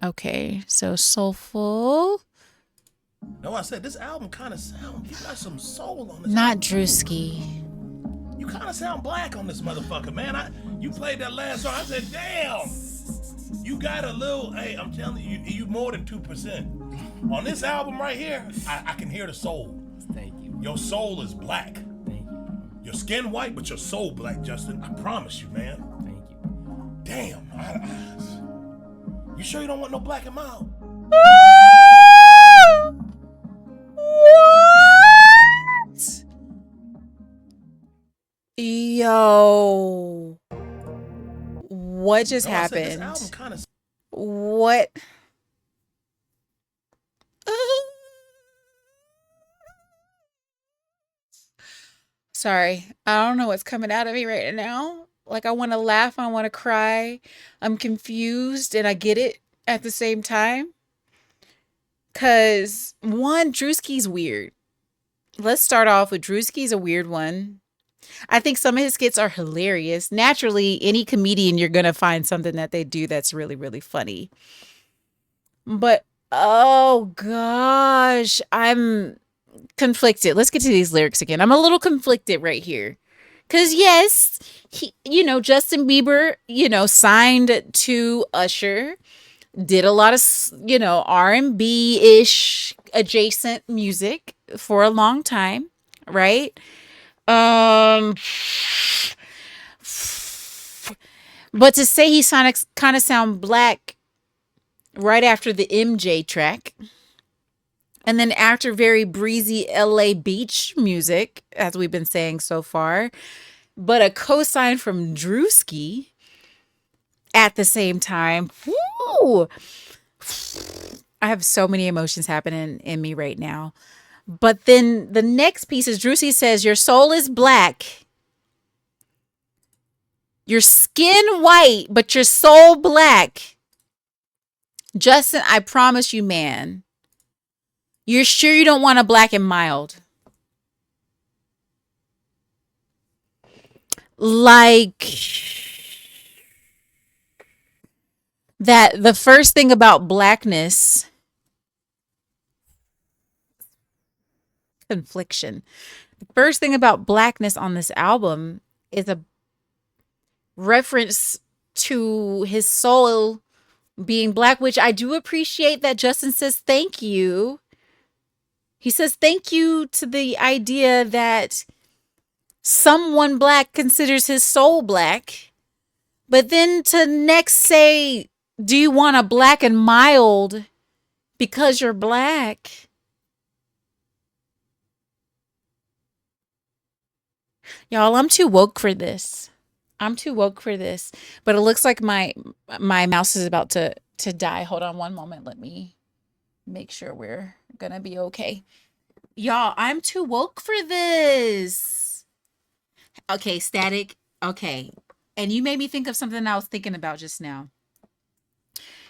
Okay, so Soulful. No, I said this album kind of sound. You got some soul on this Not album. Druski. You kind of sound black on this motherfucker, man. You played that last song. I said, damn. You got a little. Hey, I'm telling you, you more than 2%. On this album right here, I can hear the soul. Thank you. Your soul is black. Thank you. Your skin white, but your soul black, Justin. I promise you, man. Thank you. Damn. You sure you don't want no black and mild? What? Yo. What just No, I said this happened? album kind of. What? Sorry. I don't know what's coming out of me right now. Like, I want to laugh, I want to cry. I'm confused and I get it at the same time. Cause one, Drewski's weird. Let's start off with Drewski's a weird one. I think some of his skits are hilarious. Naturally, any comedian, you're gonna find something that they do that's really, really funny. But oh gosh, I'm conflicted. Let's get to these lyrics again. I'm a little conflicted right here. Cause yes, Justin Bieber, signed to Usher, did a lot of, R&B-ish adjacent music for a long time, right? Um but to say he kind of sound black right after the MJ track, and then after very breezy LA beach music, as we've been saying so far, but a cosign from Druski at the same time. Woo! I have so many emotions happening in me right now. But then the next piece is Druski says, your soul is black. Your skin white, but your soul black. Justin, I promise you, man. You're sure you don't want a black and mild? Like that the first thing about blackness, confliction. The first thing about blackness on this album is a reference to his soul being black, which I do appreciate that Justin says thank you. He says thank you to the idea that someone black considers his soul black. But then to next say, do you want a black and mild because you're black? Y'all, I'm too woke for this. I'm too woke for this. But it looks like my mouse is about to die. Hold on one moment. Let me make sure we're gonna be okay. Y'all, I'm too woke for this. Okay, static. Okay. And you made me think of something I was thinking about just now.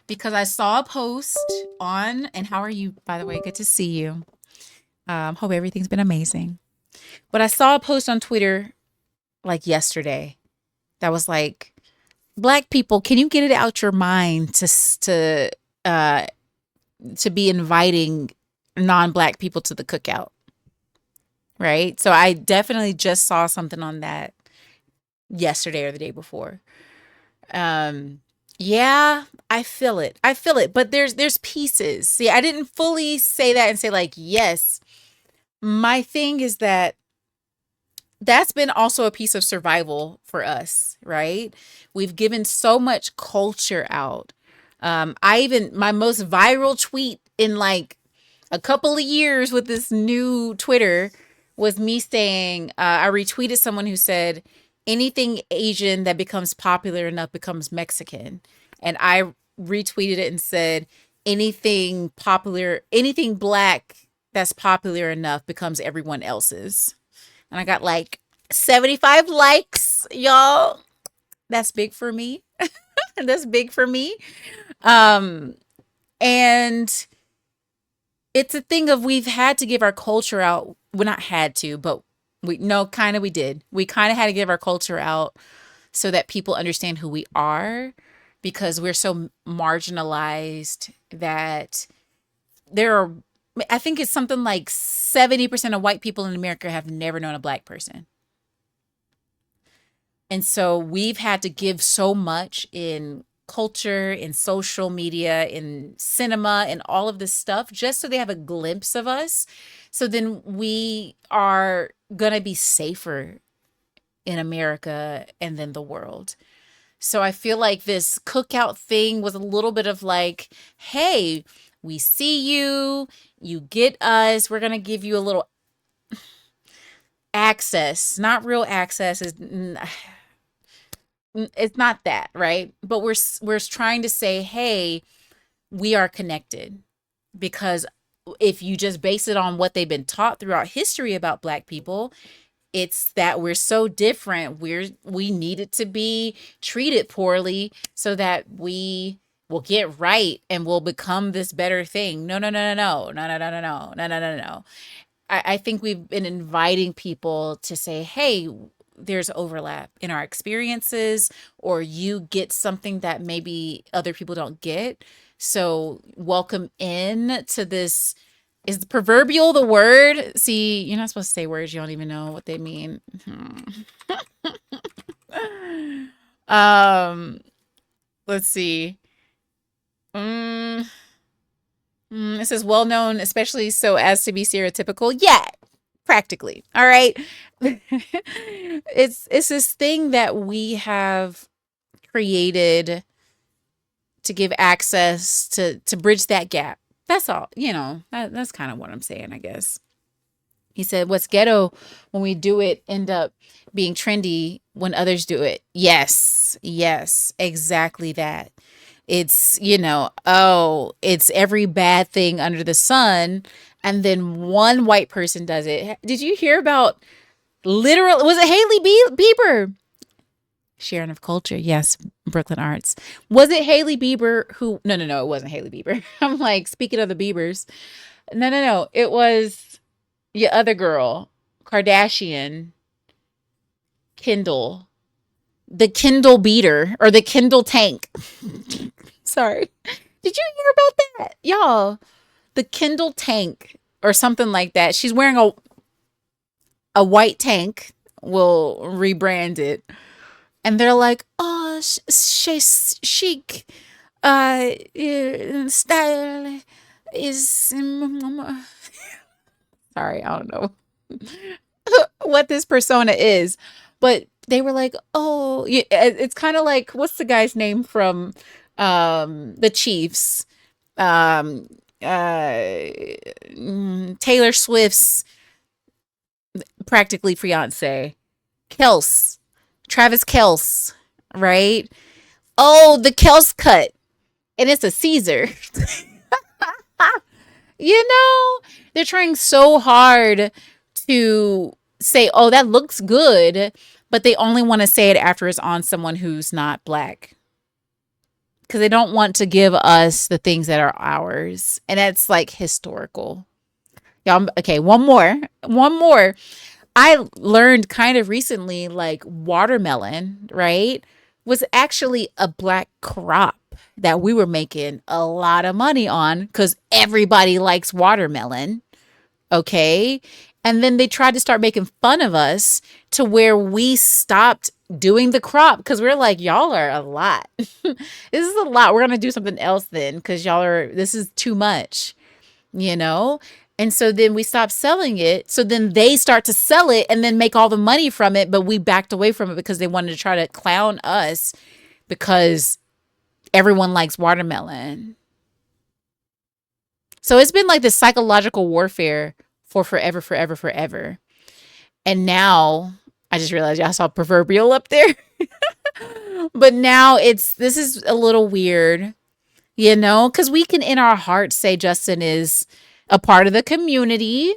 Because I saw a post on, and how are you, by the way? Good to see you. Hope everything's been amazing. But I saw a post on Twitter like yesterday that was like, black people, can you get it out your mind uh to be inviting non-black people to the cookout, right? So I definitely just saw something on that yesterday or the day before. Um yeah, I feel it. I feel it, but there's pieces. See, I didn't fully say that and say like, yes. My thing is that that's been also a piece of survival for us, right? We've given so much culture out. My most viral tweet in like a couple of years with this new Twitter was me saying, I retweeted someone who said, anything Asian that becomes popular enough becomes Mexican. And I retweeted it and said, anything black that's popular enough becomes everyone else's. And I got like 75 likes, y'all. That's big for me. That's big for me. Um, and it's a thing of we've had to give our culture out. Well, not had to, but we did. We kind of had to give our culture out so that people understand who we are. because we're so marginalized that there are, I think it's something like 70% of white people in America have never known a black person. And so we've had to give so much in culture, in social media, in cinema, and all of this stuff just so they have a glimpse of us. So then we are going to be safer in America and then the world. So I feel like this cookout thing was a little bit of like, hey, we see you, you get us, we're going to give you a little access, not real access. It's not that, right? But we're trying to say, hey, we are connected, because if you just base it on what they've been taught throughout history about black people, it's that we're so different. We needed to be treated poorly so that we will get right and will become this better thing. No, no, no, no, no, no, no, no, no, no, no, no, no. I think we've been inviting people to say, hey, there's overlap in our experiences, or you get something that maybe other people don't get. So welcome in to this. Is the proverbial the word? See, you're not supposed to say words you don't even know what they mean. um, let's see. It says well known, especially so as to be stereotypical. Yeah, practically. All right. It's this thing that we have created to give access to bridge that gap. That's all. That's kind of what I'm saying, I guess. He said, what's ghetto when we do it end up being trendy when others do it? Yes, exactly that. It's, it's every bad thing under the sun. And then one white person does it. Did you hear about was it Haley Bieber? Sharon of culture. Yes. Brooklyn Arts. Was it Haley Bieber who, no, it wasn't Haley Bieber. I'm like, speaking of the Biebers. No. It was your other girl, Kardashian, Kindle, the Kindle beater or the Kindle tank. Sorry. Did you hear about that? Y'all, the Kindle tank or something like that. She's wearing a white tank. We'll rebrand it. And they're like, oh, she's chic. Style is... Sorry, I don't know what this persona is. But they were like, oh, it's kind of like, what's the guy's name from the Chiefs? Taylor Swift's practically fiance, Travis Kelce, right? Oh, the Kelce cut, and it's a Caesar. They're trying so hard to say, oh, that looks good, but they only want to say it after it's on someone who's not black, because they don't want to give us the things that are ours. And that's like historical. Y'all, okay, one more. I learned kind of recently, like watermelon, right, was actually a black crop that we were making a lot of money on because everybody likes watermelon. Okay. And then they tried to start making fun of us to where we stopped doing the crop because we're like, y'all are a lot. This is a lot. We're going to do something else then because this is too much, And so then we stopped selling it. So then they start to sell it and then make all the money from it. But we backed away from it because they wanted to try to clown us because everyone likes watermelon. So it's been like this psychological warfare for forever, forever, forever. And now I just realized y'all saw proverbial up there. But now this is a little weird, because we can in our hearts say Justin is a part of the community,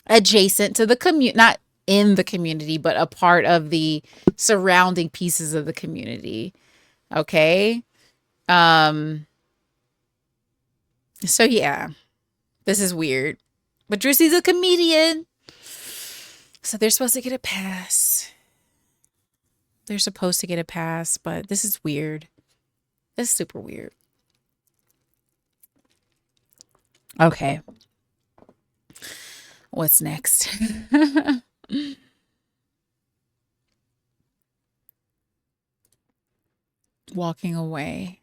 adjacent to the community, not in the community, but a part of the surrounding pieces of the community. Okay. So yeah, this is weird, but Druski's a comedian, so they're supposed to get a pass. They're supposed to get a pass, but this is weird. It's super weird. Okay. What's next? Walking away.